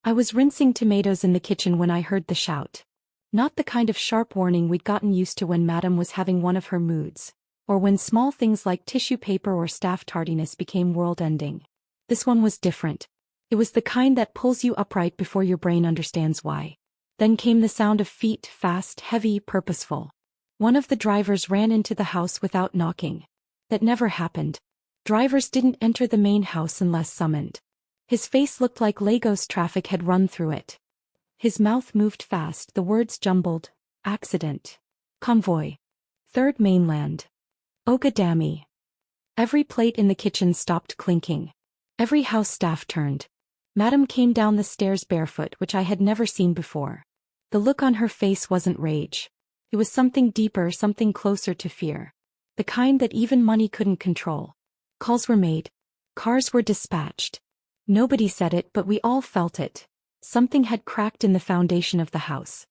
I was rinsing tomatoes in the kitchen when I heard the shout. Not the kind of sharp warning we'd gotten used to when Madame was having one of her moods, or when small things like tissue paper or staff tardiness became world-ending. This one was different. It was the kind that pulls you upright before your brain understands why. Then came the sound of feet, fast, heavy, purposeful. One of the drivers ran into the house without knocking. That never happened. Drivers didn't enter the main house unless summoned. His face looked like Lagos traffic had run through it. His mouth moved fast, the words jumbled. Accident. Convoy. Third mainland. Ogadami. Every plate in the kitchen stopped clinking. Every house staff turned. Madame came down the stairs barefoot, which I had never seen before. The look on her face wasn't rage. It was something deeper, something closer to fear. The kind that even money couldn't control. Calls were made. Cars were dispatched. Nobody said it, but we all felt it. Something had cracked in the foundation of the house.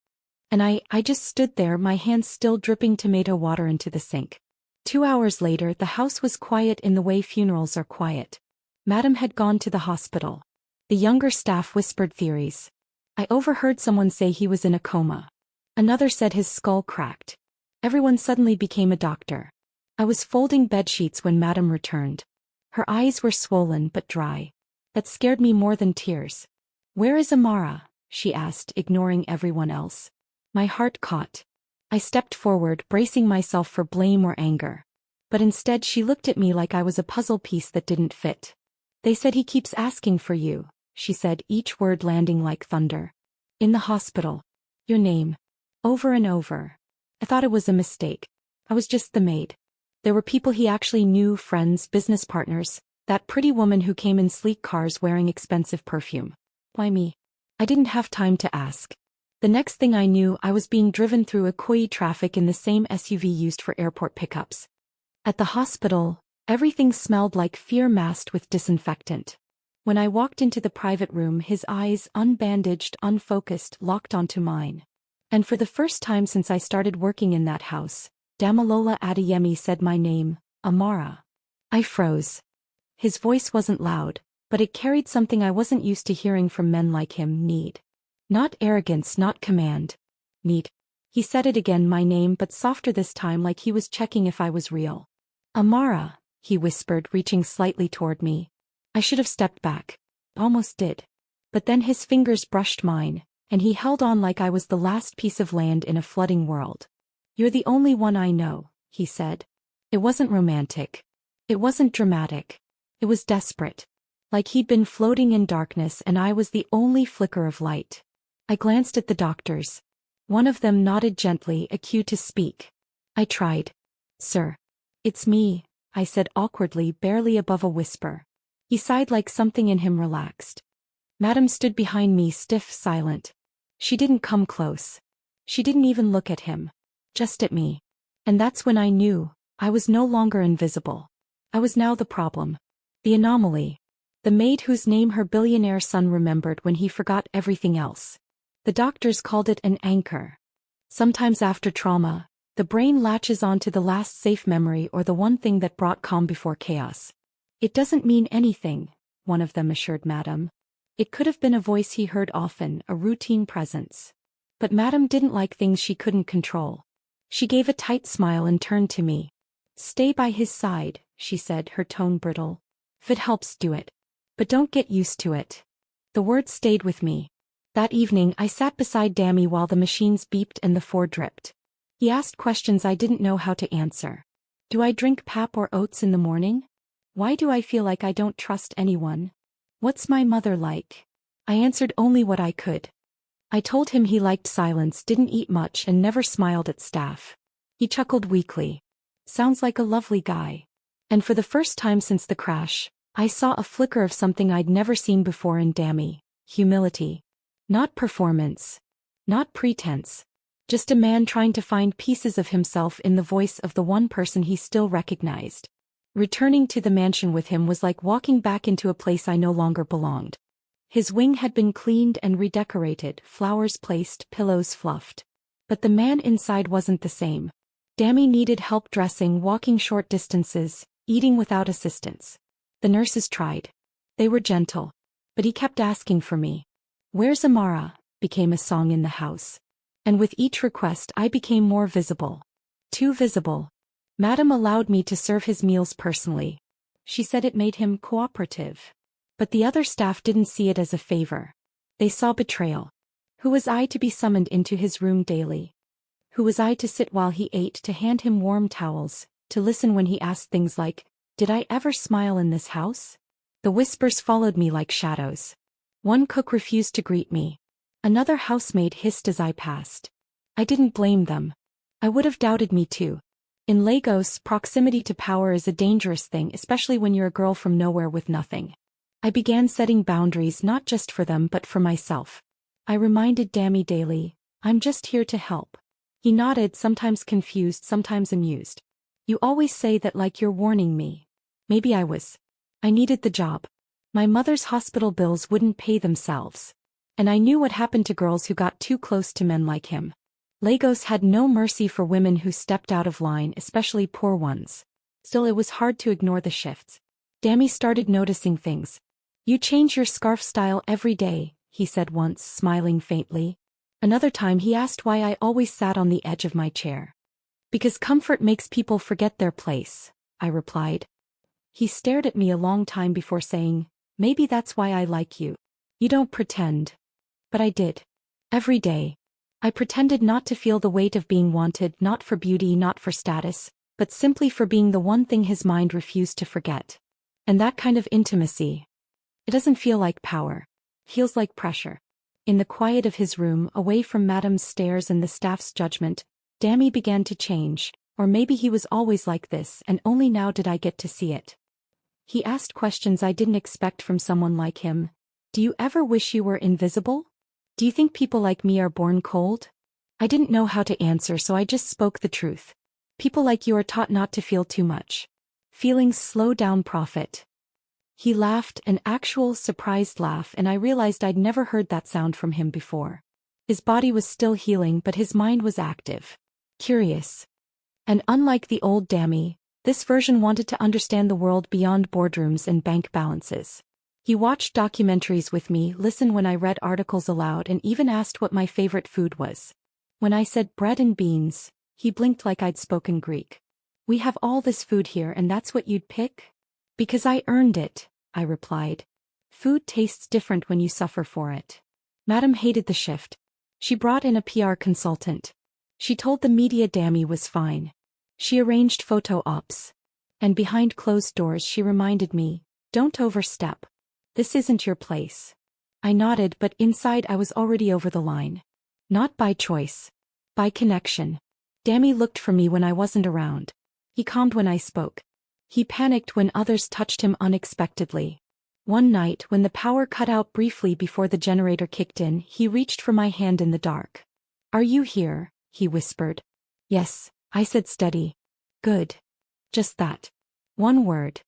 And I just stood there, my hands still dripping tomato water into the sink. 2 hours later, the house was quiet in the way funerals are quiet. Madame had gone to the hospital. The younger staff whispered theories. I overheard someone say he was in a coma. Another said his skull cracked. Everyone suddenly became a doctor. I was folding bedsheets when Madame returned. Her eyes were swollen but dry. That scared me more than tears. "Where is Amara?" she asked, ignoring everyone else. My heart caught. I stepped forward, bracing myself for blame or anger. But instead she looked at me like I was a puzzle piece that didn't fit. "They said he keeps asking for you," she said, each word landing like thunder. "In the hospital. Your name. Over and over. I thought it was a mistake. I was just the maid. There were people he actually knew, friends, business partners. That pretty woman who came in sleek cars wearing expensive perfume. Why me? I didn't have time to ask. The next thing I knew, I was being driven through Ikoyi traffic in the same SUV used for airport pickups. At the hospital, everything smelled like fear masked with disinfectant. When I walked into the private room, his eyes, unbandaged, unfocused, locked onto mine. And for the first time since I started working in that house, Damilola Adeyemi said my name, Amara. I froze. His voice wasn't loud, but it carried something I wasn't used to hearing from men like him: need. Not arrogance, not command. Need. He said it again, my name, but softer this time, like he was checking if I was real. "Amara," he whispered, reaching slightly toward me. I should have stepped back. Almost did. But then his fingers brushed mine, and he held on like I was the last piece of land in a flooding world. "You're the only one I know," he said. It wasn't romantic. It wasn't dramatic. It was desperate. Like he'd been floating in darkness and I was the only flicker of light. I glanced at the doctors. One of them nodded gently, a cue to speak. I tried. "Sir." "It's me," I said awkwardly, barely above a whisper. He sighed like something in him relaxed. Madame stood behind me, stiff, silent. She didn't come close. She didn't even look at him. Just at me. And that's when I knew I was no longer invisible. I was now the problem. The anomaly. The maid whose name her billionaire son remembered when he forgot everything else. The doctors called it an anchor. Sometimes after trauma, the brain latches onto the last safe memory or the one thing that brought calm before chaos. "It doesn't mean anything," one of them assured Madame. It could have been a voice he heard often, a routine presence. But Madame didn't like things she couldn't control. She gave a tight smile and turned to me. "Stay by his side," she said, her tone brittle. "If it helps, do it. But don't get used to it." The words stayed with me. That evening I sat beside Dami while the machines beeped and the Ford dripped. He asked questions I didn't know how to answer. Do I drink pap or oats in the morning? Why do I feel like I don't trust anyone? What's my mother like? I answered only what I could. I told him he liked silence, didn't eat much and never smiled at staff. He chuckled weakly. Sounds like a lovely guy. And for the first time since the crash, I saw a flicker of something I'd never seen before in Dami: humility. Not performance. Not pretense. Just a man trying to find pieces of himself in the voice of the one person he still recognized. Returning to the mansion with him was like walking back into a place I no longer belonged. His wing had been cleaned and redecorated, flowers placed, pillows fluffed. But the man inside wasn't the same. Dami needed help dressing, walking short distances, eating without assistance. The nurses tried. They were gentle. But he kept asking for me. "Where's Amara?" became a song in the house. And with each request I became more visible. Too visible. Madam allowed me to serve his meals personally. She said it made him cooperative. But the other staff didn't see it as a favor. They saw betrayal. Who was I to be summoned into his room daily? Who was I to sit while he ate, to hand him warm towels, to listen when he asked things like, "Did I ever smile in this house?" The whispers followed me like shadows. One cook refused to greet me. Another housemaid hissed as I passed. I didn't blame them. I would have doubted me too. In Lagos, proximity to power is a dangerous thing, especially when you're a girl from nowhere with nothing. I began setting boundaries not just for them but for myself. I reminded Dami daily, "I'm just here to help." He nodded, sometimes confused, sometimes amused. "You always say that like you're warning me." Maybe I was. I needed the job. My mother's hospital bills wouldn't pay themselves. And I knew what happened to girls who got too close to men like him. Lagos had no mercy for women who stepped out of line, especially poor ones. Still, it was hard to ignore the shifts. Dami started noticing things. "You change your scarf style every day," he said once, smiling faintly. Another time he asked why I always sat on the edge of my chair. "Because comfort makes people forget their place," I replied. He stared at me a long time before saying, "Maybe that's why I like you. You don't pretend." But I did. Every day. I pretended not to feel the weight of being wanted, not for beauty, not for status, but simply for being the one thing his mind refused to forget. And that kind of intimacy, it doesn't feel like power. It feels like pressure. In the quiet of his room, away from Madam's stares and the staff's judgment, Dami began to change, or maybe he was always like this and only now did I get to see it. He asked questions I didn't expect from someone like him. "Do you ever wish you were invisible? Do you think people like me are born cold?" I didn't know how to answer, so I just spoke the truth. "People like you are taught not to feel too much. Feelings slow down profit." He laughed, an actual surprised laugh, and I realized I'd never heard that sound from him before. His body was still healing, but his mind was active. Curious. And unlike the old Dami, this version wanted to understand the world beyond boardrooms and bank balances. He watched documentaries with me, listened when I read articles aloud, and even asked what my favorite food was. When I said bread and beans, he blinked like I'd spoken Greek. "We have all this food here and that's what you'd pick?" "Because I earned it," I replied. "Food tastes different when you suffer for it." Madam hated the shift. She brought in a PR consultant. She told the media Dami was fine. She arranged photo ops. And behind closed doors she reminded me, "Don't overstep. This isn't your place." I nodded, but inside I was already over the line. Not by choice. By connection. Dami looked for me when I wasn't around. He calmed when I spoke. He panicked when others touched him unexpectedly. One night, when the power cut out briefly before the generator kicked in, he reached for my hand in the dark. "Are you here?" he whispered. "Yes," I said, steady. "Good." Just that. One word.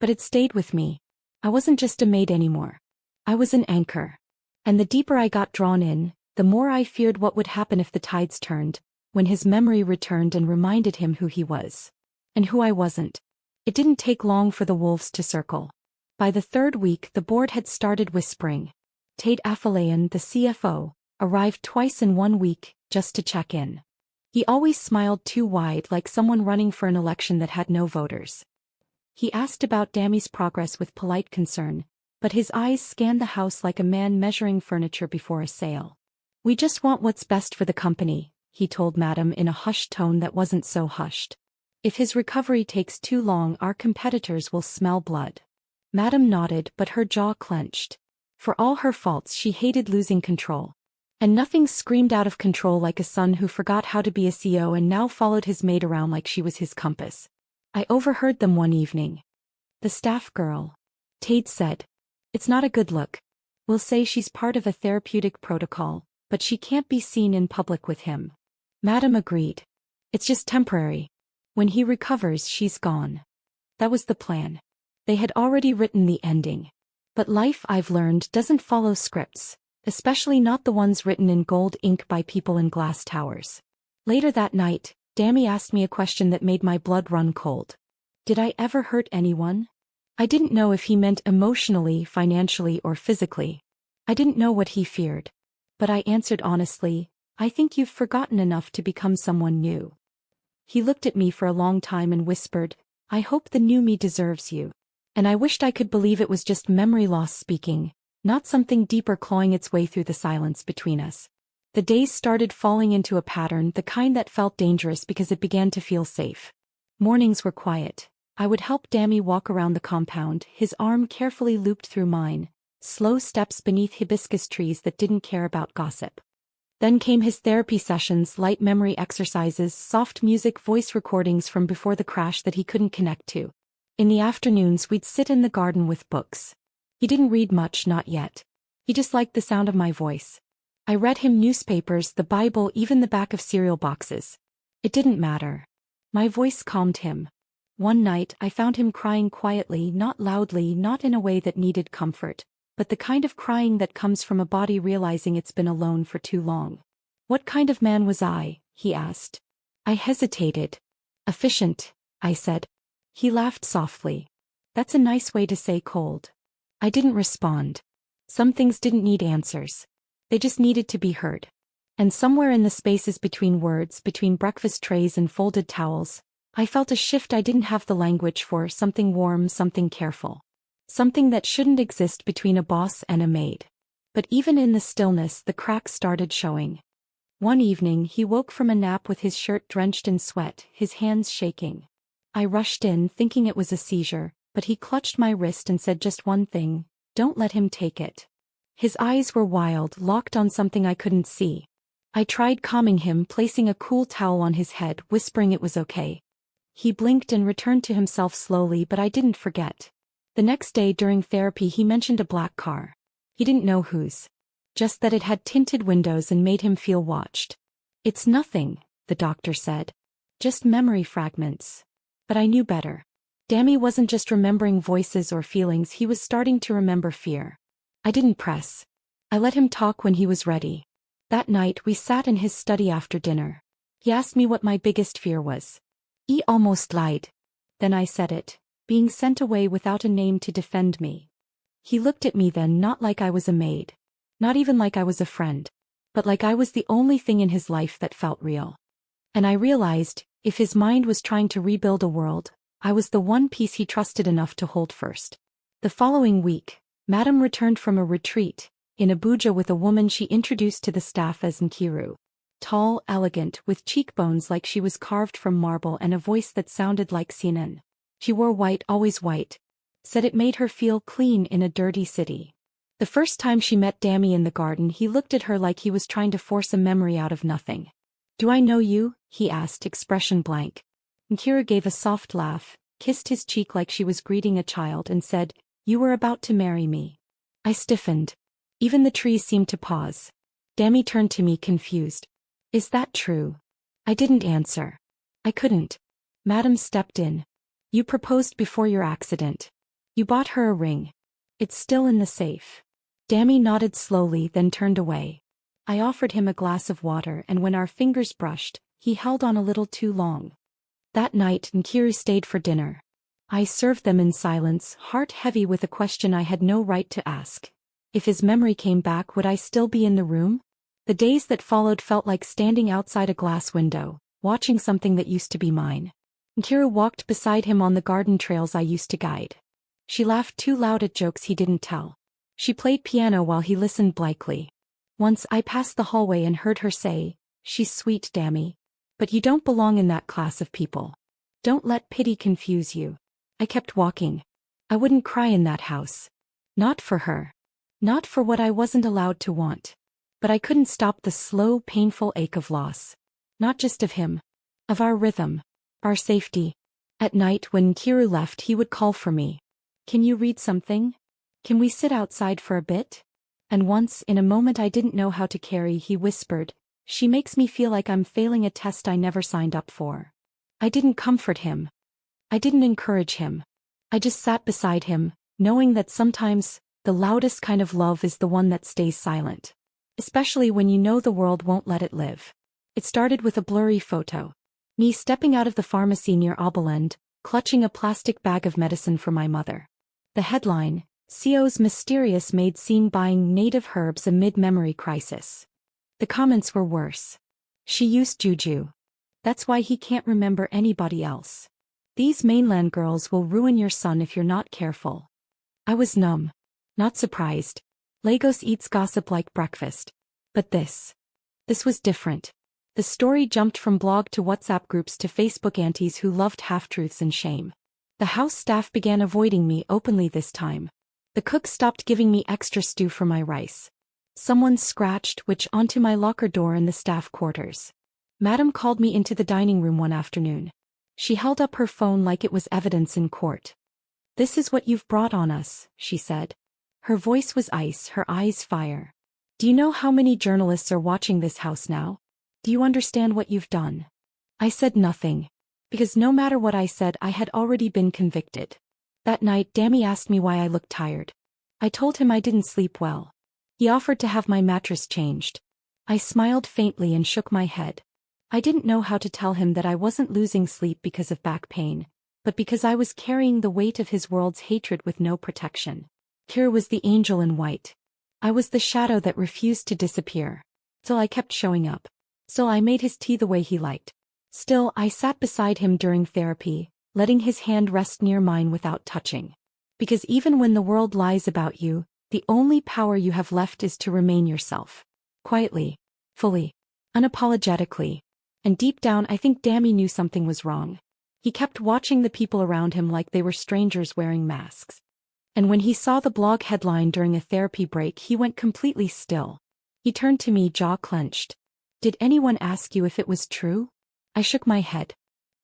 But it stayed with me. I wasn't just a maid anymore. I was an anchor. And the deeper I got drawn in, the more I feared what would happen if the tides turned, when his memory returned and reminded him who he was. And who I wasn't. It didn't take long for the wolves to circle. By the third week, the board had started whispering. Tate Afolayan, the CFO, arrived twice in 1 week, just to check in. He always smiled too wide, like someone running for an election that had no voters. He asked about Dami's progress with polite concern, but his eyes scanned the house like a man measuring furniture before a sale. "We just want what's best for the company," he told Madam in a hushed tone that wasn't so hushed. "If his recovery takes too long, our competitors will smell blood." Madam nodded, but her jaw clenched. For all her faults, she hated losing control. And nothing screamed out of control like a son who forgot how to be a CEO and now followed his maid around like she was his compass. I overheard them one evening. "The staff girl," Tate said. "It's not a good look. We'll say she's part of a therapeutic protocol, but she can't be seen in public with him." Madam agreed. "It's just temporary. When he recovers, she's gone." That was the plan. They had already written the ending. But life, I've learned, doesn't follow scripts, especially not the ones written in gold ink by people in glass towers. Later that night, Dami asked me a question that made my blood run cold. Did I ever hurt anyone? I didn't know if he meant emotionally, financially, or physically. I didn't know what he feared. But I answered honestly, I think you've forgotten enough to become someone new. He looked at me for a long time and whispered, I hope the new me deserves you. And I wished I could believe it was just memory loss speaking, not something deeper clawing its way through the silence between us. The days started falling into a pattern, the kind that felt dangerous because it began to feel safe. Mornings were quiet. I would help Dami walk around the compound, his arm carefully looped through mine, slow steps beneath hibiscus trees that didn't care about gossip. Then came his therapy sessions, light memory exercises, soft music, voice recordings from before the crash that he couldn't connect to. In the afternoons we'd sit in the garden with books. He didn't read much, not yet. He just liked the sound of my voice. I read him newspapers, the Bible, even the back of cereal boxes. It didn't matter. My voice calmed him. One night I found him crying quietly, not loudly, not in a way that needed comfort, but the kind of crying that comes from a body realizing it's been alone for too long. What kind of man was I? He asked. I hesitated. Efficient, I said. He laughed softly. That's a nice way to say cold. I didn't respond. Some things didn't need answers. They just needed to be heard. And somewhere in the spaces between words, between breakfast trays and folded towels, I felt a shift I didn't have the language for, something warm, something careful. Something that shouldn't exist between a boss and a maid. But even in the stillness, the cracks started showing. One evening, he woke from a nap with his shirt drenched in sweat, his hands shaking. I rushed in, thinking it was a seizure, but he clutched my wrist and said just one thing, don't let him take it. His eyes were wild, locked on something I couldn't see. I tried calming him, placing a cool towel on his head, whispering it was okay. He blinked and returned to himself slowly, but I didn't forget. The next day during therapy he mentioned a black car. He didn't know whose. Just that it had tinted windows and made him feel watched. It's nothing, the doctor said. Just memory fragments. But I knew better. Dami wasn't just remembering voices or feelings, he was starting to remember fear. I didn't press. I let him talk when he was ready. That night we sat in his study after dinner. He asked me what my biggest fear was. He almost lied. Then I said it, being sent away without a name to defend me. He looked at me then, not like I was a maid. Not even like I was a friend. But like I was the only thing in his life that felt real. And I realized, if his mind was trying to rebuild a world, I was the one piece he trusted enough to hold first. The following week, Madam returned from a retreat, in Abuja with a woman she introduced to the staff as Niru. Tall, elegant, with cheekbones like she was carved from marble and a voice that sounded like Sinan. She wore white, always white. Said it made her feel clean in a dirty city. The first time she met Dami in the garden, he looked at her like he was trying to force a memory out of nothing. Do I know you? He asked, expression blank. Niru gave a soft laugh, kissed his cheek like she was greeting a child and said, You were about to marry me. I stiffened. Even the trees seemed to pause. Dami turned to me confused. Is that true? I didn't answer. I couldn't. Madam stepped in. You proposed before your accident. You bought her a ring. It's still in the safe. Dami nodded slowly, then turned away. I offered him a glass of water, and when our fingers brushed, he held on a little too long. That night Niru stayed for dinner. I served them in silence, heart heavy with a question I had no right to ask. If his memory came back, would I still be in the room? The days that followed felt like standing outside a glass window, watching something that used to be mine. Niru walked beside him on the garden trails I used to guide. She laughed too loud at jokes he didn't tell. She played piano while he listened blankly. Once I passed the hallway and heard her say, She's sweet, Dami. But you don't belong in that class of people. Don't let pity confuse you. I kept walking. I wouldn't cry in that house. Not for her. Not for what I wasn't allowed to want. But I couldn't stop the slow, painful ache of loss. Not just of him. Of our rhythm. Our safety. At night when Niru left, he would call for me. Can you read something? Can we sit outside for a bit? And once, in a moment I didn't know how to carry, he whispered, She makes me feel like I'm failing a test I never signed up for. I didn't comfort him. I didn't encourage him. I just sat beside him, knowing that sometimes, the loudest kind of love is the one that stays silent. Especially when you know the world won't let it live. It started with a blurry photo. Me stepping out of the pharmacy near Oberland, clutching a plastic bag of medicine for my mother. The headline, CO's mysterious maid seen buying native herbs amid memory crisis. The comments were worse. She used juju. That's why he can't remember anybody else. These mainland girls will ruin your son if you're not careful. I was numb. Not surprised. Lagos eats gossip like breakfast. But this was different. The story jumped from blog to WhatsApp groups to Facebook aunties who loved half-truths and shame. The house staff began avoiding me openly this time. The cook stopped giving me extra stew for my rice. Someone scratched which onto my locker door in the staff quarters. Madam called me into the dining room one afternoon. She held up her phone like it was evidence in court. "This is what you've brought on us," she said. Her voice was ice, her eyes fire. "Do you know how many journalists are watching this house now? Do you understand what you've done?" I said nothing. Because no matter what I said, I had already been convicted. That night, Dami asked me why I looked tired. I told him I didn't sleep well. He offered to have my mattress changed. I smiled faintly and shook my head. I didn't know how to tell him that I wasn't losing sleep because of back pain, but because I was carrying the weight of his world's hatred with no protection. Kira was the angel in white. I was the shadow that refused to disappear. Still I kept showing up. Still I made his tea the way he liked. Still I sat beside him during therapy, letting his hand rest near mine without touching. Because even when the world lies about you, the only power you have left is to remain yourself. Quietly, fully, unapologetically. And deep down I think Dami knew something was wrong. He kept watching the people around him like they were strangers wearing masks. And when he saw the blog headline during a therapy break, he went completely still. He turned to me, jaw clenched. "Did anyone ask you if it was true?" I shook my head.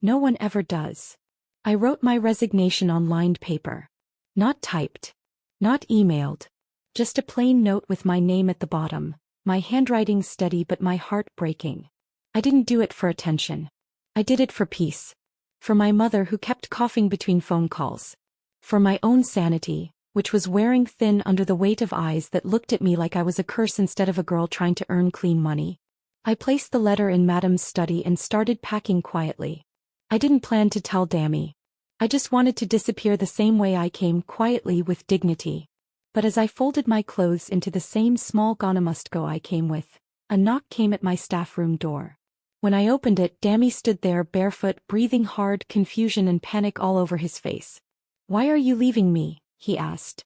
"No one ever does." I wrote my resignation on lined paper. Not typed. Not emailed. Just a plain note with my name at the bottom, my handwriting steady but my heart breaking. I didn't do it for attention. I did it for peace. For my mother who kept coughing between phone calls. For my own sanity, which was wearing thin under the weight of eyes that looked at me like I was a curse instead of a girl trying to earn clean money. I placed the letter in Madam's study and started packing quietly. I didn't plan to tell Dami. I just wanted to disappear the same way I came, quietly with dignity. But as I folded my clothes into the same small gonna must go I came with, a knock came at my staff room door. When I opened it, Dami stood there barefoot, breathing hard, confusion and panic all over his face. "Why are you leaving me?" he asked.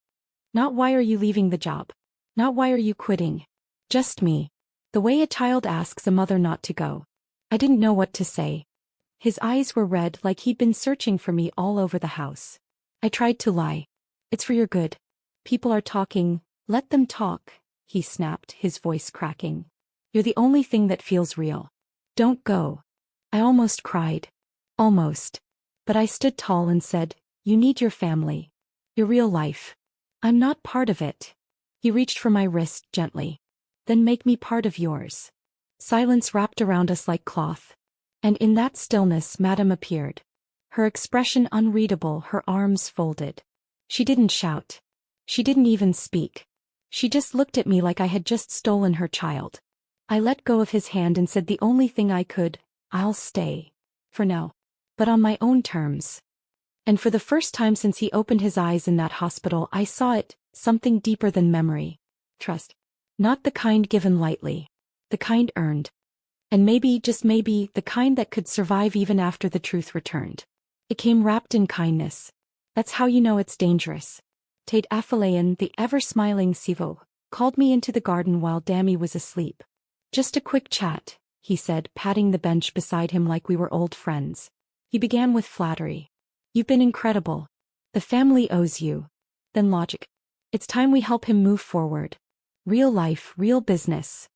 Not why are you leaving the job. Not why are you quitting. Just me. The way a child asks a mother not to go. I didn't know what to say. His eyes were red like he'd been searching for me all over the house. I tried to lie. "It's for your good. People are talking, let them talk," he snapped, his voice cracking. "You're the only thing that feels real. Don't go." I almost cried. Almost. But I stood tall and said, "You need your family. Your real life. I'm not part of it." He reached for my wrist gently. "Then make me part of yours." Silence wrapped around us like cloth. And in that stillness Madame appeared. Her expression unreadable, her arms folded. She didn't shout. She didn't even speak. She just looked at me like I had just stolen her child. I let go of his hand and said the only thing I could, "I'll stay. For now. But on my own terms." And for the first time since he opened his eyes in that hospital I saw it, something deeper than memory. Trust. Not the kind given lightly. The kind earned. And maybe, just maybe, the kind that could survive even after the truth returned. It came wrapped in kindness. That's how you know it's dangerous. Tate Afalayan, the ever-smiling Sivo, called me into the garden while Dami was asleep. "Just a quick chat," he said, patting the bench beside him like we were old friends. He began with flattery. "You've been incredible. The family owes you." Then logic. "It's time we help him move forward. Real life, real business."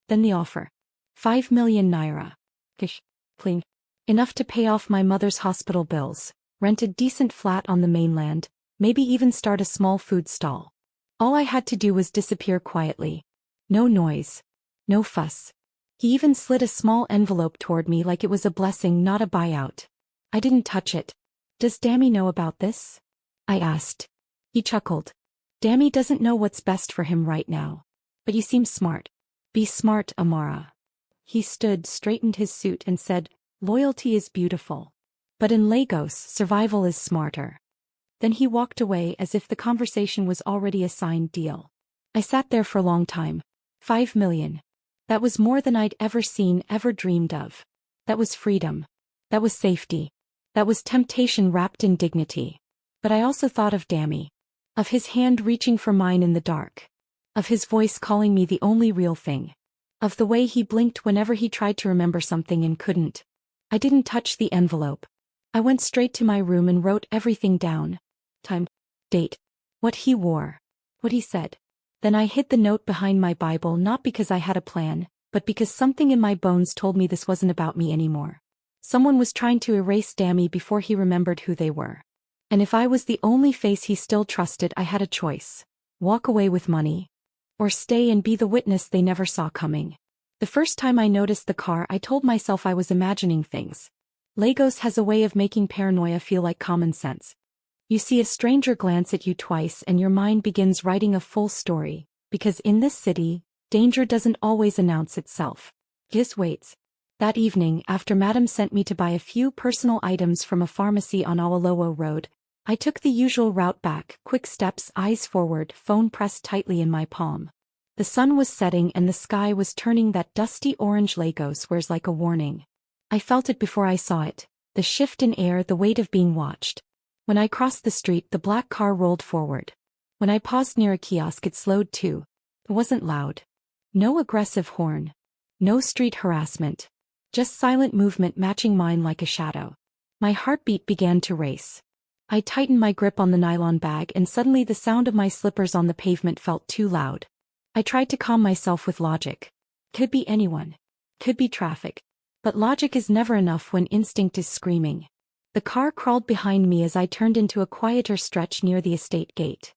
Then the offer. 5 million naira. Gish. Clean. Enough to pay off my mother's hospital bills, rent a decent flat on the mainland, maybe even start a small food stall. All I had to do was disappear quietly. No noise. No fuss. He even slid a small envelope toward me like it was a blessing, not a buyout. I didn't touch it. "Does Dami know about this?" I asked. He chuckled. "Dami doesn't know what's best for him right now. But you seem smart. Be smart, Amara." He stood, straightened his suit and said, "Loyalty is beautiful. But in Lagos, survival is smarter." Then he walked away as if the conversation was already a signed deal. I sat there for a long time. 5 million. That was more than I'd ever seen, ever dreamed of. That was freedom. That was safety. That was temptation wrapped in dignity. But I also thought of Dami. Of his hand reaching for mine in the dark. Of his voice calling me the only real thing. Of the way he blinked whenever he tried to remember something and couldn't. I didn't touch the envelope. I went straight to my room and wrote everything down. Time. Date. What he wore. What he said. Then I hid the note behind my Bible, not because I had a plan, but because something in my bones told me this wasn't about me anymore. Someone was trying to erase Dami before he remembered who they were. And if I was the only face he still trusted, I had a choice. Walk away with money. Or stay and be the witness they never saw coming. The first time I noticed the car, I told myself I was imagining things. Lagos has a way of making paranoia feel like common sense. You see a stranger glance at you twice and your mind begins writing a full story, because in this city, danger doesn't always announce itself. Just waits. That evening, after Madam sent me to buy a few personal items from a pharmacy on Awolowo Road, I took the usual route back, quick steps, eyes forward, phone pressed tightly in my palm. The sun was setting and the sky was turning that dusty orange Lagos wears like a warning. I felt it before I saw it, the shift in air, the weight of being watched. When I crossed the street, the black car rolled forward. When I paused near a kiosk, it slowed too. It wasn't loud. No aggressive horn. No street harassment. Just silent movement matching mine like a shadow. My heartbeat began to race. I tightened my grip on the nylon bag and suddenly the sound of my slippers on the pavement felt too loud. I tried to calm myself with logic. Could be anyone. Could be traffic. But logic is never enough when instinct is screaming. The car crawled behind me as I turned into a quieter stretch near the estate gate.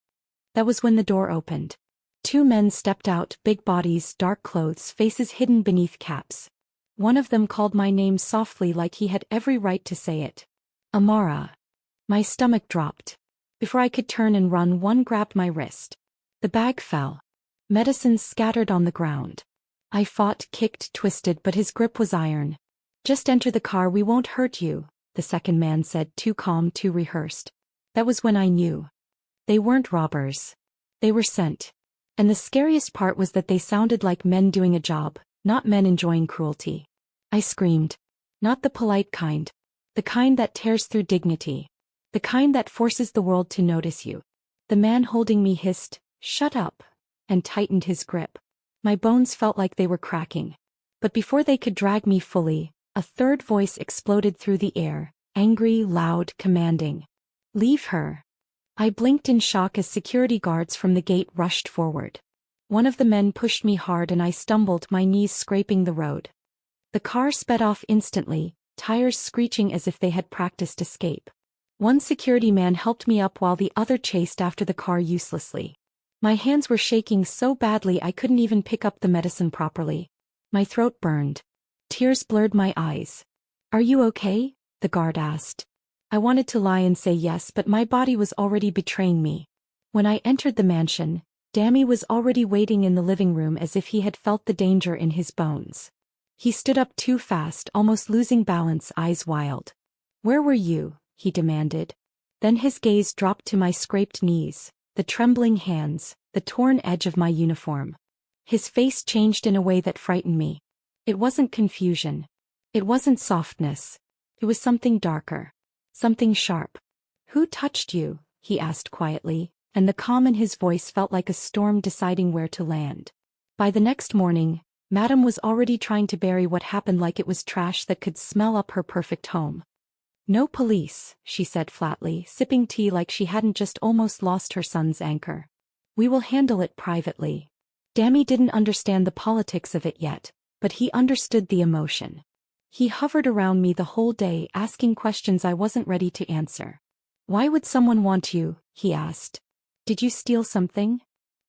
That was when the door opened. 2 men stepped out, big bodies, dark clothes, faces hidden beneath caps. One of them called my name softly like he had every right to say it. Amara. My stomach dropped. Before I could turn and run, one grabbed my wrist. The bag fell. Medicines scattered on the ground. I fought, kicked, twisted, but his grip was iron. Just enter the car, we won't hurt you, the second man said, too calm, too rehearsed. That was when I knew. They weren't robbers. They were sent. And the scariest part was that they sounded like men doing a job, not men enjoying cruelty. I screamed. Not the polite kind. The kind that tears through dignity. The kind that forces the world to notice you. The man holding me hissed, "Shut up," and tightened his grip. My bones felt like they were cracking. But before they could drag me fully, a third voice exploded through the air, angry, loud, commanding. "Leave her." I blinked in shock as security guards from the gate rushed forward. One of the men pushed me hard and I stumbled, my knees scraping the road. The car sped off instantly, tires screeching as if they had practiced escape. One security man helped me up while the other chased after the car uselessly. My hands were shaking so badly I couldn't even pick up the medicine properly. My throat burned. Tears blurred my eyes. "Are you okay?" the guard asked. I wanted to lie and say yes, but my body was already betraying me. When I entered the mansion, Dami was already waiting in the living room as if he had felt the danger in his bones. He stood up too fast, almost losing balance, eyes wild. "Where were you?" he demanded. Then his gaze dropped to my scraped knees, the trembling hands, the torn edge of my uniform. His face changed in a way that frightened me. It wasn't confusion. It wasn't softness. It was something darker. Something sharp. "Who touched you?" he asked quietly, and the calm in his voice felt like a storm deciding where to land. By the next morning, Madam was already trying to bury what happened like it was trash that could smell up her perfect home. "No police," she said flatly, sipping tea like she hadn't just almost lost her son's anchor. "We will handle it privately." Dami didn't understand the politics of it yet, but he understood the emotion. He hovered around me the whole day, asking questions I wasn't ready to answer. "Why would someone want you?" he asked. "Did you steal something?"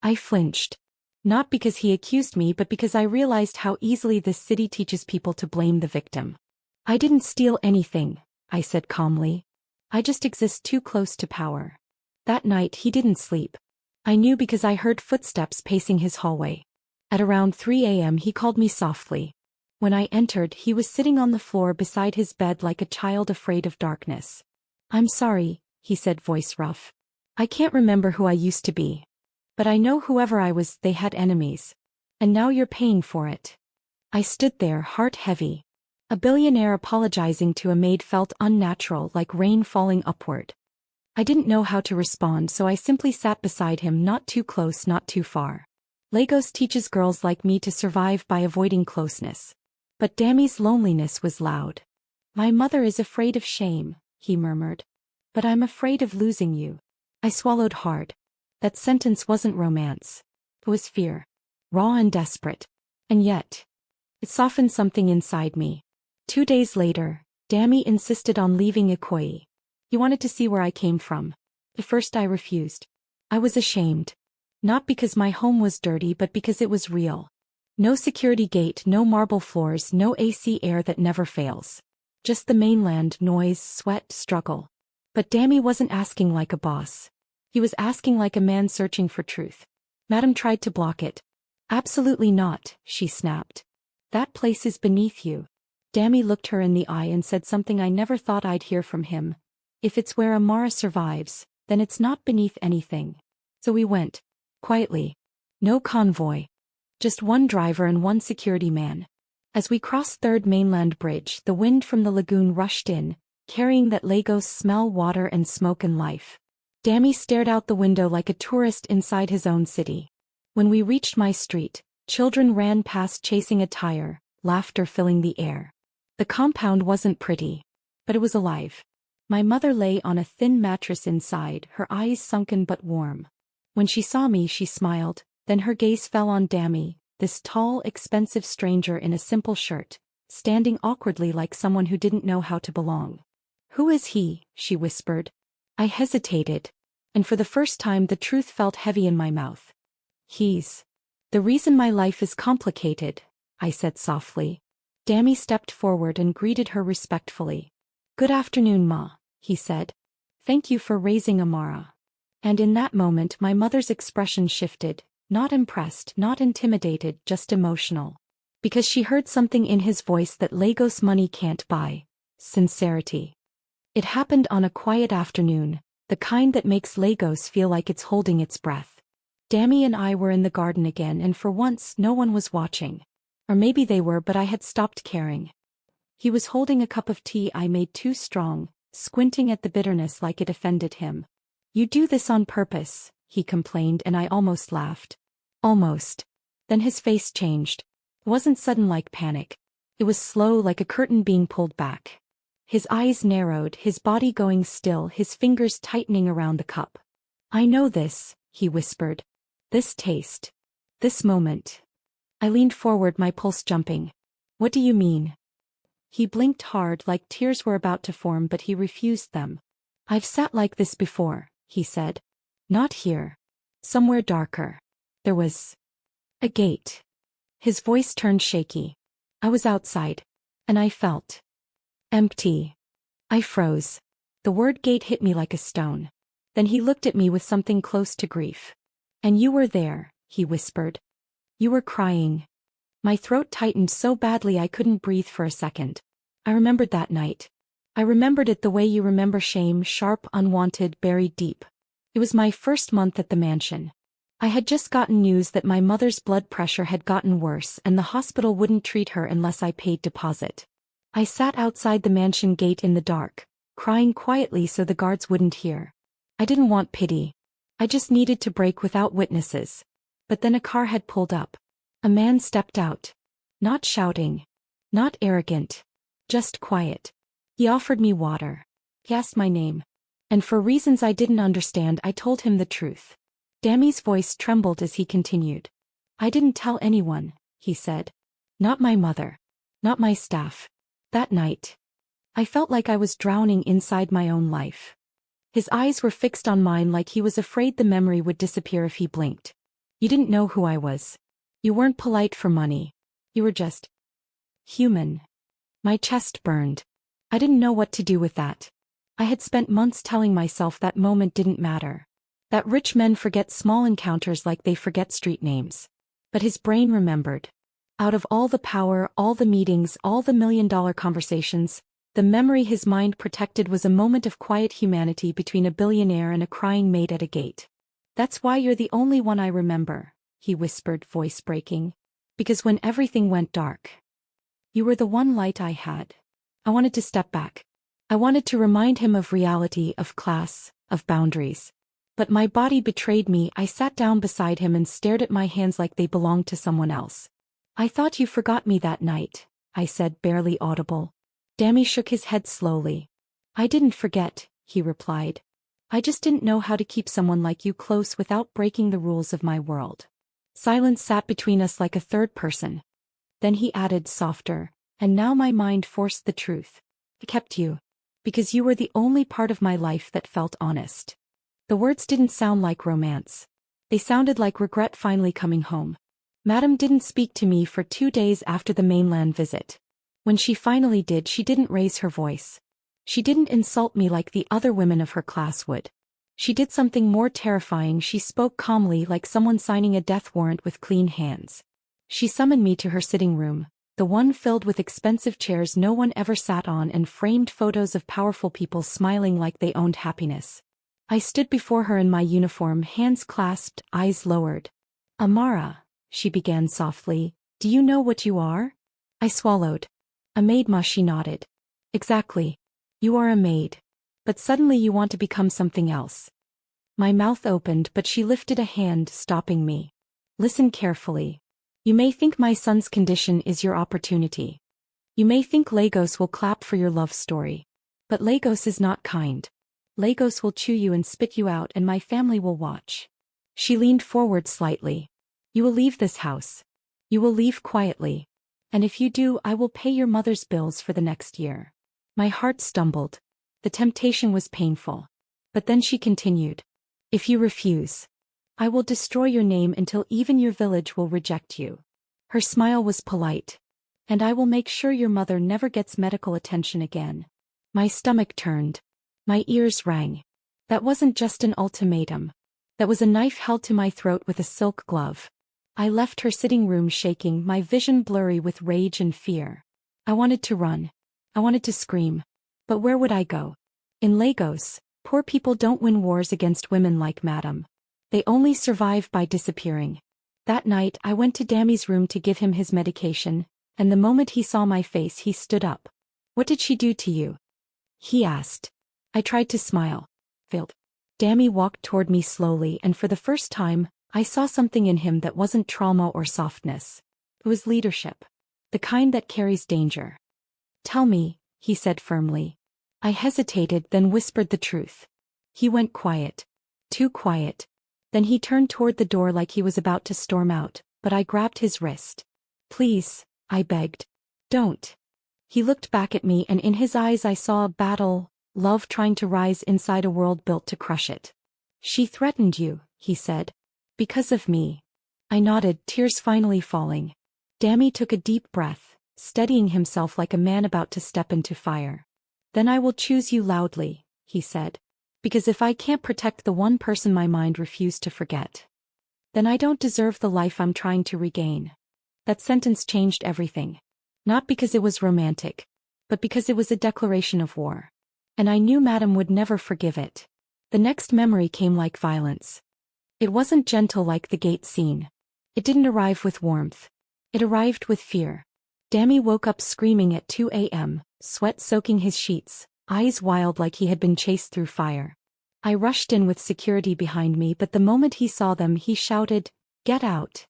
I flinched. Not because he accused me, but because I realized how easily this city teaches people to blame the victim. "I didn't steal anything," I said calmly. "I just exist too close to power." That night he didn't sleep. I knew because I heard footsteps pacing his hallway. At around 3 a.m. he called me softly. When I entered, he was sitting on the floor beside his bed like a child afraid of darkness. "I'm sorry," he said, voice rough. I can't remember who I used to be. But I know whoever I was, they had enemies. And now you're paying for it. I stood there, heart heavy. A billionaire apologizing to a maid felt unnatural, like rain falling upward. I didn't know how to respond, so I simply sat beside him, not too close, not too far. Lagos teaches girls like me to survive by avoiding closeness. But Dami's loneliness was loud. My mother is afraid of shame, he murmured. But I'm afraid of losing you. I swallowed hard. That sentence wasn't romance. It was fear. Raw and desperate. And yet, it softened something inside me. 2 days later, Dami insisted on leaving Ikoyi. He wanted to see where I came from. At first I refused. I was ashamed. Not because my home was dirty, but because it was real. No security gate, no marble floors, no AC air that never fails. Just the mainland, noise, sweat, struggle. But Dami wasn't asking like a boss. He was asking like a man searching for truth. Madam tried to block it. Absolutely not, she snapped. That place is beneath you. Dami looked her in the eye and said something I never thought I'd hear from him. If it's where Amara survives, then it's not beneath anything. So we went. Quietly. No convoy. Just one driver and one security man. As we crossed Third Mainland Bridge, the wind from the lagoon rushed in, carrying that Lagos smell, water and smoke and life. Dami stared out the window like a tourist inside his own city. When we reached my street, children ran past chasing a tire, laughter filling the air. The compound wasn't pretty, but it was alive. My mother lay on a thin mattress inside, her eyes sunken but warm. When she saw me, she smiled, then her gaze fell on Dami, this tall, expensive stranger in a simple shirt, standing awkwardly like someone who didn't know how to belong. Who is he? She whispered. I hesitated, and for the first time the truth felt heavy in my mouth. He's the reason my life is complicated, I said softly. Dami stepped forward and greeted her respectfully. Good afternoon, Ma, he said. Thank you for raising Amara. And in that moment my mother's expression shifted, not impressed, not intimidated, just emotional. Because she heard something in his voice that Lagos money can't buy. Sincerity. It happened on a quiet afternoon, the kind that makes Lagos feel like it's holding its breath. Dami and I were in the garden again, and for once no one was watching. Or maybe they were, but I had stopped caring. He was holding a cup of tea I made too strong, squinting at the bitterness like it offended him. You do this on purpose, he complained, and I almost laughed. Almost. Then his face changed. It wasn't sudden like panic. It was slow, like a curtain being pulled back. His eyes narrowed, his body going still, his fingers tightening around the cup. I know this, he whispered. This taste. This moment. I leaned forward, my pulse jumping. What do you mean? He blinked hard, like tears were about to form, but he refused them. I've sat like this before, he said. Not here. Somewhere darker. There was a gate. His voice turned shaky. I was outside. And I felt empty. I froze. The word gate hit me like a stone. Then he looked at me with something close to grief. And you were there, he whispered. You were crying. My throat tightened so badly I couldn't breathe for a second. I remembered that night. I remembered it the way you remember shame, sharp, unwanted, buried deep. It was my first month at the mansion. I had just gotten news that my mother's blood pressure had gotten worse and the hospital wouldn't treat her unless I paid deposit. I sat outside the mansion gate in the dark, crying quietly so the guards wouldn't hear. I didn't want pity. I just needed to break without witnesses. But then a car had pulled up. A man stepped out. Not shouting. Not arrogant. Just quiet. He offered me water. He asked my name. And for reasons I didn't understand, I told him the truth. Dami's voice trembled as he continued. I didn't tell anyone, he said. Not my mother. Not my staff. That night, I felt like I was drowning inside my own life. His eyes were fixed on mine like he was afraid the memory would disappear if he blinked. You didn't know who I was. You weren't polite for money. You were just human. My chest burned. I didn't know what to do with that. I had spent months telling myself that moment didn't matter. That rich men forget small encounters like they forget street names. But his brain remembered. Out of all the power, all the meetings, all the million-dollar conversations, The memory his mind protected was a moment of quiet humanity between a billionaire and a crying maid at a gate. "That's why you're the only one I remember," he whispered, voice breaking. "Because when everything went dark, you were the one light I had." I wanted to step back. I wanted to remind him of reality, of class, of boundaries. But my body betrayed me. I sat down beside him and stared at my hands like they belonged to someone else. "I thought you forgot me that night," I said, barely audible. Dami shook his head slowly. "I didn't forget," he replied. "I just didn't know how to keep someone like you close without breaking the rules of my world." Silence sat between us like a third person. Then he added, softer, "And now my mind forced the truth. I kept you. Because you were the only part of my life that felt honest." The words didn't sound like romance. They sounded like regret finally coming home. Madame didn't speak to me for 2 days after the mainland visit. When she finally did, she didn't raise her voice. She didn't insult me like the other women of her class would. She did something more terrifying. She spoke calmly, like someone signing a death warrant with clean hands. She summoned me to her sitting room, the one filled with expensive chairs no one ever sat on and framed photos of powerful people smiling like they owned happiness. I stood before her in my uniform, hands clasped, eyes lowered. "Amara," she began softly, "do you know what you are?" I swallowed. "A maid, ma," she nodded. "Exactly. You are a maid. But suddenly you want to become something else." My mouth opened, but she lifted a hand, stopping me. "Listen carefully. You may think my son's condition is your opportunity. You may think Lagos will clap for your love story. But Lagos is not kind. Lagos will chew you and spit you out, and my family will watch." She leaned forward slightly. "You will leave this house. You will leave quietly. And if you do, I will pay your mother's bills for the next year." My heart stumbled. The temptation was painful. But then she continued. "If you refuse, I will destroy your name until even your village will reject you." Her smile was polite. "And I will make sure your mother never gets medical attention again." My stomach turned. My ears rang. That wasn't just an ultimatum. That was a knife held to my throat with a silk glove. I left her sitting room shaking, my vision blurry with rage and fear. I wanted to run. I wanted to scream. But where would I go? In Lagos, poor people don't win wars against women like Madame. They only survive by disappearing. That night I went to Dami's room to give him his medication, and the moment he saw my face he stood up. "What did she do to you?" he asked. I tried to smile. Failed. Dami walked toward me slowly, and for the first time, I saw something in him that wasn't trauma or softness. It was leadership. The kind that carries danger. "Tell me," he said firmly. I hesitated, then whispered the truth. He went quiet. Too quiet. Then he turned toward the door like he was about to storm out, but I grabbed his wrist. "Please," I begged. "Don't." He looked back at me, and in his eyes I saw a battle, love trying to rise inside a world built to crush it. "She threatened you," he said. "Because of me." I nodded, tears finally falling. Dami took a deep breath, steadying himself like a man about to step into fire. "Then I will choose you loudly," he said. "Because if I can't protect the one person my mind refused to forget, then I don't deserve the life I'm trying to regain." That sentence changed everything. Not because it was romantic, but because it was a declaration of war. And I knew Madame would never forgive it. The next memory came like violence. It wasn't gentle like the gate scene. It didn't arrive with warmth. It arrived with fear. Dami woke up screaming at 2 a.m., sweat soaking his sheets, eyes wild like he had been chased through fire. I rushed in with security behind me, but the moment he saw them he shouted, "Get out!"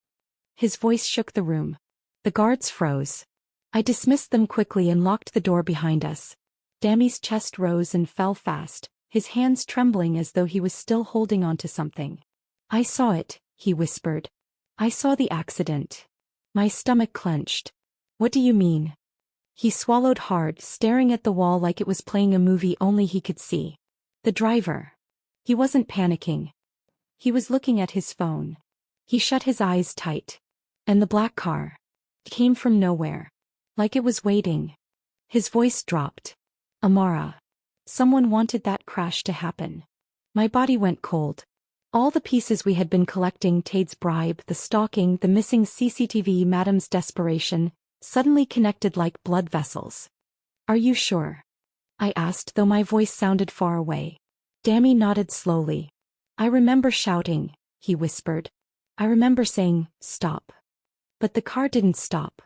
His voice shook the room. The guards froze. I dismissed them quickly and locked the door behind us. Dami's chest rose and fell fast, his hands trembling as though he was still holding on to something. "I saw it," he whispered. "I saw the accident." My stomach clenched. "What do you mean?" He swallowed hard, staring at the wall like it was playing a movie only he could see. "The driver." He wasn't panicking. He was looking at his phone. He shut his eyes tight. And the black car. It came from nowhere. Like it was waiting. His voice dropped. "Amara. Someone wanted that crash to happen." My body went cold. All the pieces we had been collecting, Tade's bribe, the stalking, the missing CCTV, Madame's desperation, suddenly connected like blood vessels. "Are you sure?" I asked, though my voice sounded far away. Dami nodded slowly. I remember shouting, he whispered. I remember saying, stop. But the car didn't stop.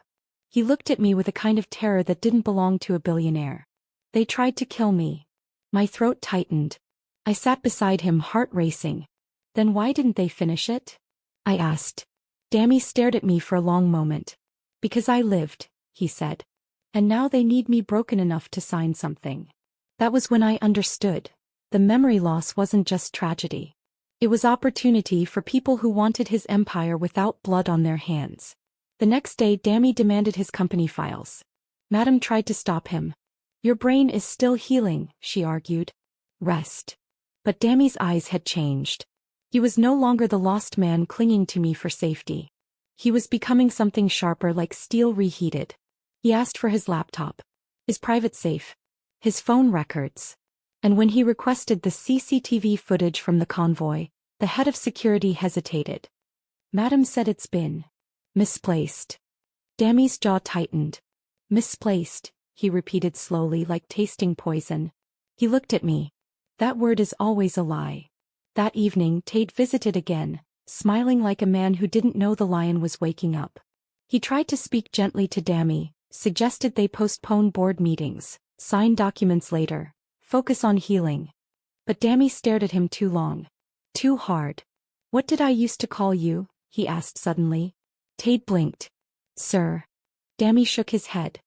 He looked at me with a kind of terror that didn't belong to a billionaire. They tried to kill me. My throat tightened. I sat beside him, heart racing. Then why didn't they finish it? I asked. Dami stared at me for a long moment. Because I lived, he said. And now they need me broken enough to sign something. That was when I understood. The memory loss wasn't just tragedy. It was opportunity for people who wanted his empire without blood on their hands. The next day Dami demanded his company files. Madame tried to stop him. Your brain is still healing, she argued. Rest. But Dami's eyes had changed. He was no longer the lost man clinging to me for safety. He was becoming something sharper, like steel reheated. He asked for his laptop, his private safe, his phone records. And when he requested the CCTV footage from the convoy, the head of security hesitated. Madame said it's been misplaced. Dami's jaw tightened. Misplaced, he repeated slowly, like tasting poison. He looked at me. That word is always a lie. That evening Tate visited again, smiling like a man who didn't know the lion was waking up. He tried to speak gently to Dami, suggested they postpone board meetings, sign documents later, focus on healing. But Dami stared at him too long. Too hard. What did I used to call you? He asked suddenly. Tate blinked. Sir. Dami shook his head.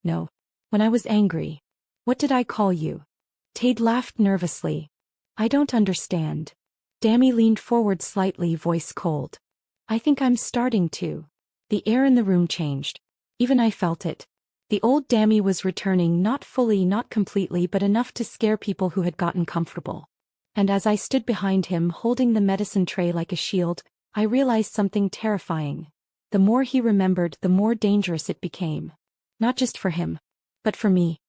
No. When I was angry. What did I call you? Tate laughed nervously. I don't understand. Dami leaned forward slightly, voice cold. I think I'm starting to. The air in the room changed. Even I felt it. The old Dami was returning, not fully, not completely, but enough to scare people who had gotten comfortable. And as I stood behind him, holding the medicine tray like a shield, I realized something terrifying. The more he remembered, the more dangerous it became. Not just for him, but for me.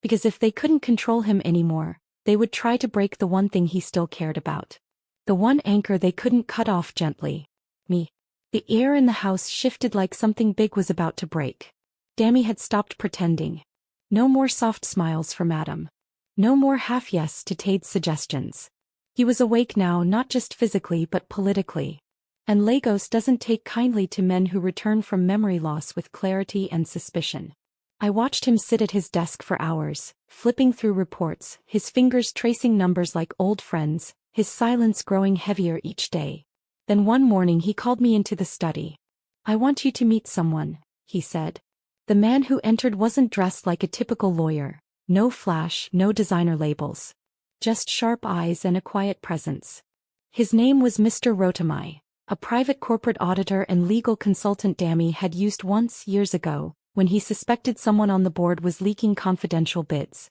Because if they couldn't control him anymore, they would try to break the one thing he still cared about. The one anchor they couldn't cut off gently. Me. The air in the house shifted like something big was about to break. Dami had stopped pretending. No more soft smiles for Madame. No more half-yes to Tate's suggestions. He was awake now, not just physically but politically. And Lagos doesn't take kindly to men who return from memory loss with clarity and suspicion. I watched him sit at his desk for hours, flipping through reports, his fingers tracing numbers like old friends, his silence growing heavier each day. Then one morning he called me into the study. I want you to meet someone, he said. The man who entered wasn't dressed like a typical lawyer. No flash, no designer labels. Just sharp eyes and a quiet presence. His name was Mr. Rotamai, a private corporate auditor and legal consultant Dami had used once years ago, when he suspected someone on the board was leaking confidential bids.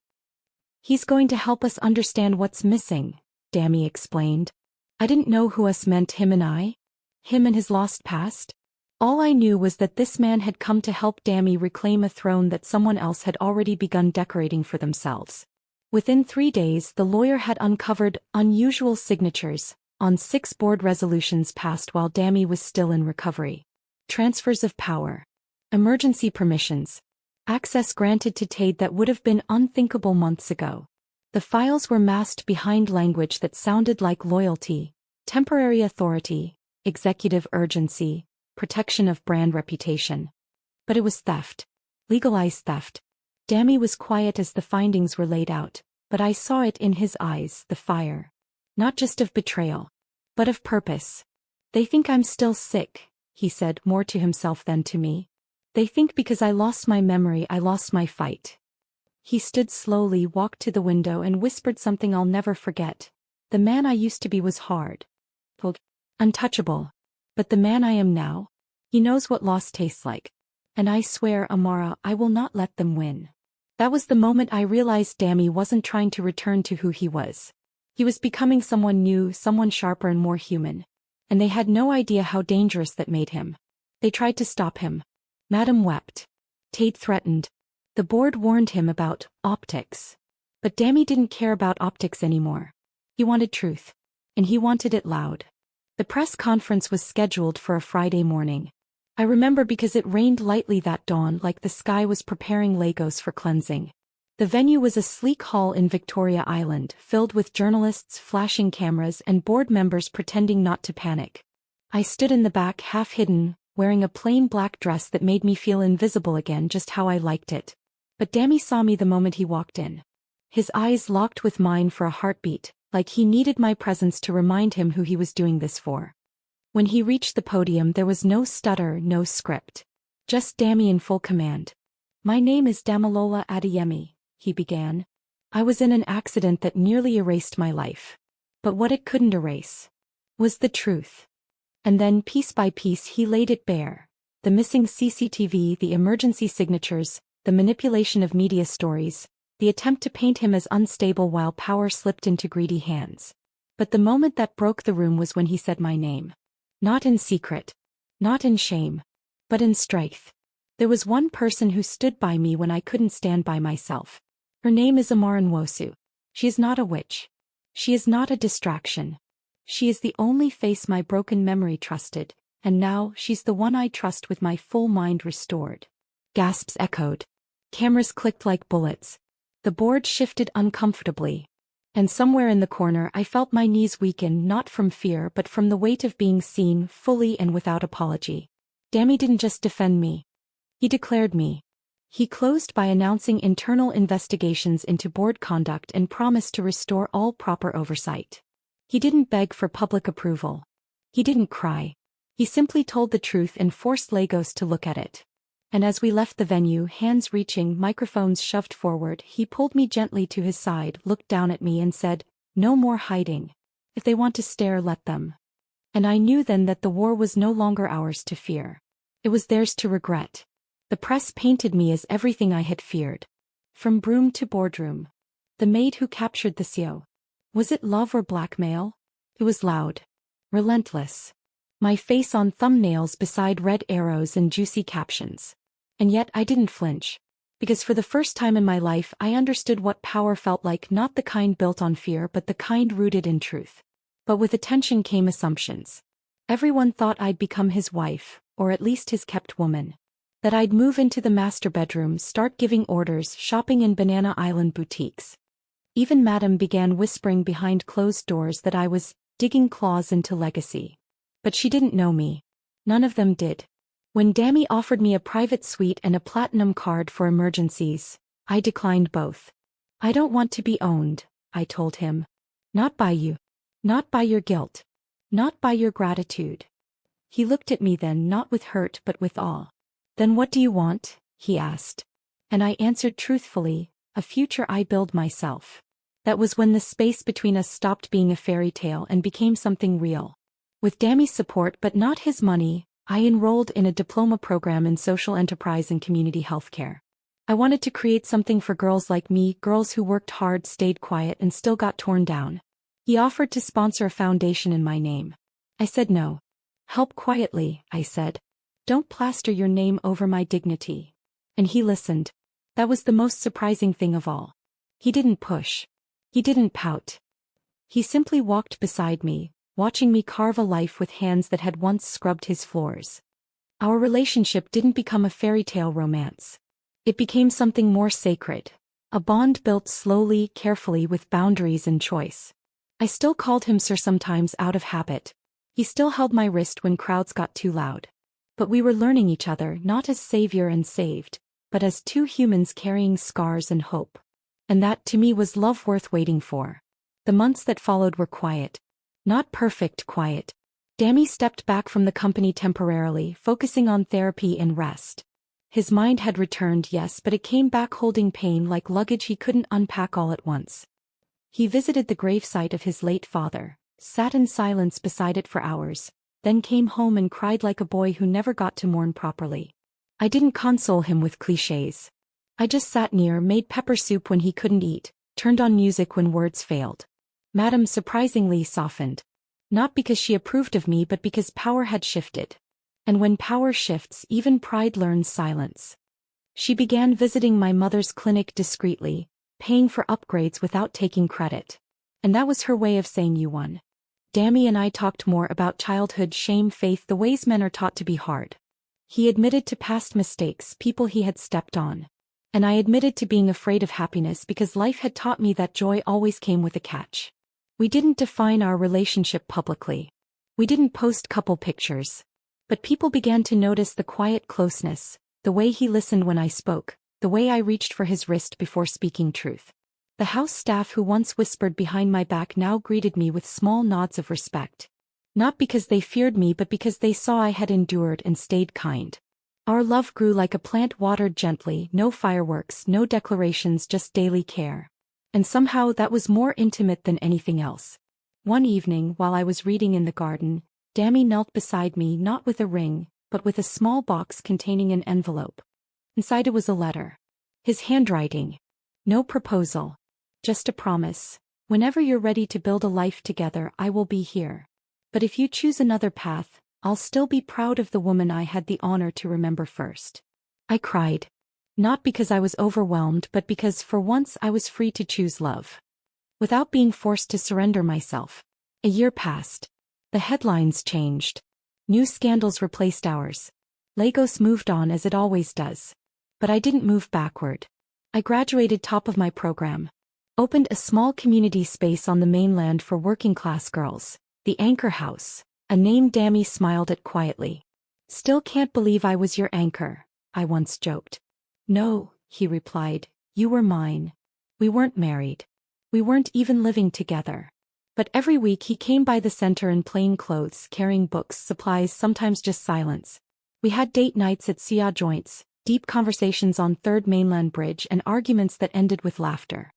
He's going to help us understand what's missing, Dami explained. I didn't know who us meant, him and I. Him and his lost past. All I knew was that this man had come to help Dami reclaim a throne that someone else had already begun decorating for themselves. Within 3 days the lawyer had uncovered unusual signatures on 6 board resolutions passed while Dami was still in recovery. Transfers of power. Emergency permissions. Access granted to Tate that would have been unthinkable months ago. The files were masked behind language that sounded like loyalty, temporary authority, executive urgency, protection of brand reputation. But it was theft. Legalized theft. Dami was quiet as the findings were laid out, but I saw it in his eyes, the fire. Not just of betrayal, but of purpose. They think I'm still sick, he said, more to himself than to me. They think because I lost my memory I lost my fight. He stood slowly, walked to the window and whispered something I'll never forget. The man I used to be was hard. Cold. Untouchable. But the man I am now? He knows what loss tastes like. And I swear, Amara, I will not let them win. That was the moment I realized Dami wasn't trying to return to who he was. He was becoming someone new, someone sharper and more human. And they had no idea how dangerous that made him. They tried to stop him. Madame wept. Tate threatened. The board warned him about optics. But Dami didn't care about optics anymore. He wanted truth. And he wanted it loud. The press conference was scheduled for a Friday morning. I remember because it rained lightly that dawn, like the sky was preparing Lagos for cleansing. The venue was a sleek hall in Victoria Island, filled with journalists, flashing cameras, and board members pretending not to panic. I stood in the back, half hidden, wearing a plain black dress that made me feel invisible again, just how I liked it. But Dami saw me the moment he walked in. His eyes locked with mine for a heartbeat, like he needed my presence to remind him who he was doing this for. When he reached the podium, there was no stutter, no script. Just Dami in full command. "My name is Damilola Adeyemi," he began. "I was in an accident that nearly erased my life. But what it couldn't erase was the truth." And then, piece by piece, he laid it bare. The missing CCTV, the emergency signatures, the manipulation of media stories, the attempt to paint him as unstable while power slipped into greedy hands. But the moment that broke the room was when he said my name. Not in secret. Not in shame. But in strength. There was one person who stood by me when I couldn't stand by myself. Her name is Amara. She is not a witch. She is not a distraction. She is the only face my broken memory trusted, and now she's the one I trust with my full mind restored. Gasps echoed. Cameras clicked like bullets. The board shifted uncomfortably. And somewhere in the corner I felt my knees weaken, not from fear but from the weight of being seen, fully and without apology. Dami didn't just defend me. He declared me. He closed by announcing internal investigations into board conduct and promised to restore all proper oversight. He didn't beg for public approval. He didn't cry. He simply told the truth and forced Lagos to look at it. And as we left the venue, hands reaching, microphones shoved forward, he pulled me gently to his side, looked down at me and said, "No more hiding. If they want to stare, let them." And I knew then that the war was no longer ours to fear. It was theirs to regret. The press painted me as everything I had feared. From broom to boardroom. The maid who captured the CEO. Was it love or blackmail? It was loud. Relentless. My face on thumbnails beside red arrows and juicy captions. And yet I didn't flinch. Because for the first time in my life I understood what power felt like, not the kind built on fear but the kind rooted in truth. But with attention came assumptions. Everyone thought I'd become his wife, or at least his kept woman. That I'd move into the master bedroom, start giving orders, shopping in Banana Island boutiques. Even Madam began whispering behind closed doors that I was digging claws into legacy. But she didn't know me. None of them did. When Dami offered me a private suite and a platinum card for emergencies, I declined both. "I don't want to be owned," I told him. "Not by you. Not by your guilt. Not by your gratitude." He looked at me then, not with hurt but with awe. "Then what do you want?" he asked. And I answered truthfully, "A future I build myself." That was when the space between us stopped being a fairy tale and became something real. With Dami's support but not his money, I enrolled in a diploma program in social enterprise and community healthcare. I wanted to create something for girls like me, girls who worked hard, stayed quiet, and still got torn down. He offered to sponsor a foundation in my name. I said no. "Help quietly," I said. "Don't plaster your name over my dignity." And he listened. That was the most surprising thing of all. He didn't push. He didn't pout. He simply walked beside me, watching me carve a life with hands that had once scrubbed his floors. Our relationship didn't become a fairy tale romance. It became something more sacred. A bond built slowly, carefully, with boundaries and choice. I still called him sir sometimes out of habit. He still held my wrist when crowds got too loud. But we were learning each other not as savior and saved, but as two humans carrying scars and hope. And that, to me, was love worth waiting for. The months that followed were quiet. Not perfect quiet. Dami stepped back from the company temporarily, focusing on therapy and rest. His mind had returned, yes, but it came back holding pain like luggage he couldn't unpack all at once. He visited the gravesite of his late father, sat in silence beside it for hours, then came home and cried like a boy who never got to mourn properly. I didn't console him with clichés. I just sat near, made pepper soup when he couldn't eat, turned on music when words failed. Madam surprisingly softened. Not because she approved of me but because power had shifted. And when power shifts, even pride learns silence. She began visiting my mother's clinic discreetly, paying for upgrades without taking credit. And that was her way of saying you won. Dami and I talked more about childhood, shame, faith, the ways men are taught to be hard. He admitted to past mistakes, people he had stepped on. And I admitted to being afraid of happiness because life had taught me that joy always came with a catch. We didn't define our relationship publicly. We didn't post couple pictures. But people began to notice the quiet closeness, the way he listened when I spoke, the way I reached for his wrist before speaking truth. The house staff who once whispered behind my back now greeted me with small nods of respect. Not because they feared me but because they saw I had endured and stayed kind. Our love grew like a plant watered gently, no fireworks, no declarations, just daily care. And somehow that was more intimate than anything else. One evening, while I was reading in the garden, Dami knelt beside me, not with a ring, but with a small box containing an envelope. Inside it was a letter. His handwriting. No proposal. Just a promise. Whenever you're ready to build a life together, I will be here. But if you choose another path, I'll still be proud of the woman I had the honor to remember first. I cried. Not because I was overwhelmed but because for once I was free to choose love. Without being forced to surrender myself. A year passed. The headlines changed. New scandals replaced ours. Lagos moved on as it always does. But I didn't move backward. I graduated top of my program. Opened a small community space on the mainland for working-class girls. The Anchor House. A name Dami smiled at quietly. Still can't believe I was your anchor, I once joked. No, he replied, you were mine. We weren't married. We weren't even living together. But every week he came by the center in plain clothes, carrying books, supplies, sometimes just silence. We had date nights at Sia joints, deep conversations on Third Mainland Bridge, and arguments that ended with laughter.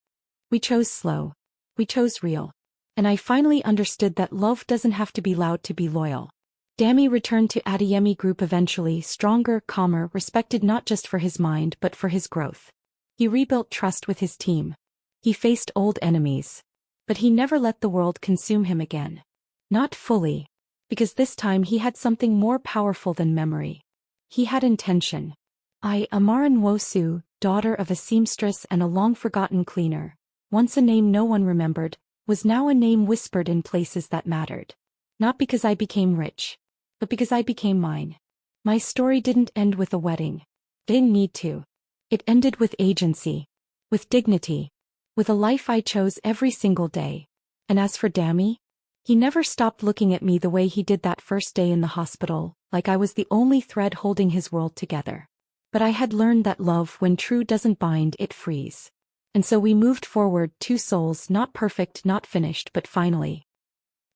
We chose slow. We chose real. And I finally understood that love doesn't have to be loud to be loyal. Dami returned to Adeyemi Group eventually, stronger, calmer, respected not just for his mind but for his growth. He rebuilt trust with his team. He faced old enemies. But he never let the world consume him again. Not fully. Because this time he had something more powerful than memory. He had intention. I, Amara Nwosu, daughter of a seamstress and a long-forgotten cleaner, once a name no one remembered, was now a name whispered in places that mattered. Not because I became rich, but because I became mine. My story didn't end with a wedding. Didn't need to. It ended with agency. With dignity. With a life I chose every single day. And as for Dami, he never stopped looking at me the way he did that first day in the hospital, like I was the only thread holding his world together. But I had learned that love, when true, doesn't bind, it frees. And so we moved forward, two souls, not perfect, not finished, but finally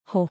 whole.